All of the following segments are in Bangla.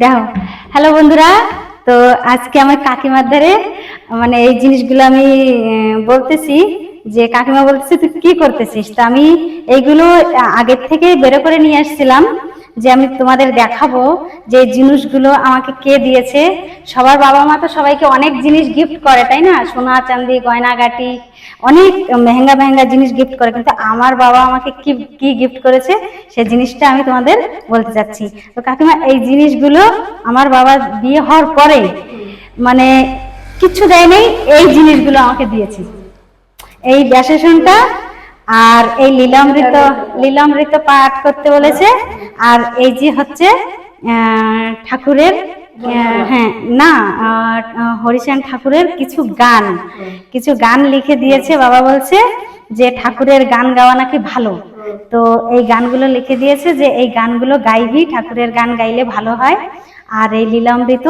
দেখো, হ্যালো বন্ধুরা। তো আজকে আমার কাকিমার ধারে মানে এই জিনিসগুলো আমি বলতেছি যে কাকিমা বলতেছে তুই কি করতেছিস। তো আমি এইগুলো আগের থেকে বের করে নিয়ে আসছিলাম যে আমি তোমাদের দেখাবো যে জিনিসগুলো আমাকে কে দিয়েছে। সবার বাবা মা তো সবাইকে অনেক জিনিস গিফট করে, তাই না? সোনা চাঁদি গয়নাগাটি অনেক মেহেঙ্গা মেহেঙ্গা জিনিস গিফট করে, কিন্তু আমার বাবা আমাকে কি কি গিফট করেছে সেই জিনিসটা আমি তোমাদের বলতে চাচ্ছি। তো কাকিমা, এই জিনিসগুলো আমার বাবা বিয়ে হওয়ার পরে মানে কিছু দেয় নাই, এই জিনিসগুলো আমাকে দিয়েছে। এই ব্যাসেশনটা আর এই লীলামৃত পাঠ করতে বলেছে। আর এই যে হচ্ছে ঠাকুরের হ্যাঁ না হরিচাঁদ ঠাকুরের কিছু গান লিখে দিয়েছে। বাবা বলছে যে ঠাকুরের গান গাওয়া নাকি ভালো, তো এই গানগুলো লিখে দিয়েছে যে এই গানগুলো গাইবি, ঠাকুরের গান গাইলে ভালো হয়। আর এই লীলামৃত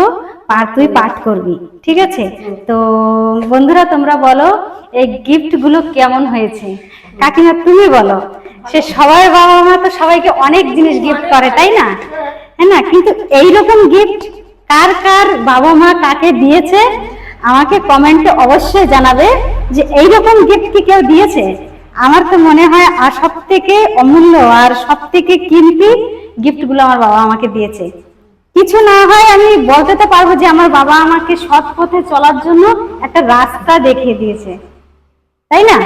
তুই পাঠ করবি, ঠিক আছে? তো বন্ধুরা তোমরা বলো এই গিফট গুলো কেমন হয়েছে। কাকিমা তুমি বলো, সে সবার বাবা মা তো সবাইকে অনেক জিনিস গিফট করে, তাই না? হ্যাঁ না, কিন্তু এইরকম গিফট কার কার বাবা মা কাকে দিয়েছে আমাকে কমেন্টে অবশ্যই জানাবে যে এইরকম গিফট কি কেউ দিয়েছে। আমার তো মনে হয় আর সব থেকে অমূল্য আর সব থেকে কিমতি গিফট গুলো আমার বাবা আমাকে দিয়েছে। কিছু না হয় আমি বলতে তো পারবো যে আমার বাবা আমাকে সৎ পথে চলার জন্য একটা রাস্তা দেখিয়ে দিয়েছে, তাই না?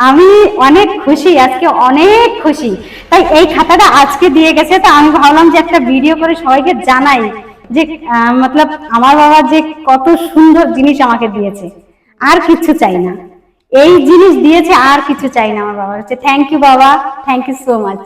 আমি অনেক খুশি, আজকে অনেক খুশি। তাই এই খাতাটা আজকে দিয়ে গেছে, তো আমি ভাবলাম যে একটা ভিডিও করে সবাইকে জানাই যে মতলব আমার বাবা যে কত সুন্দর জিনিস আমাকে দিয়েছে। আর কিছু চাই না, এই জিনিস দিয়েছে, আর কিছু চাই না আমার বাবা। হচ্ছে থ্যাংক ইউ বাবা, থ্যাংক ইউ সো মাচ।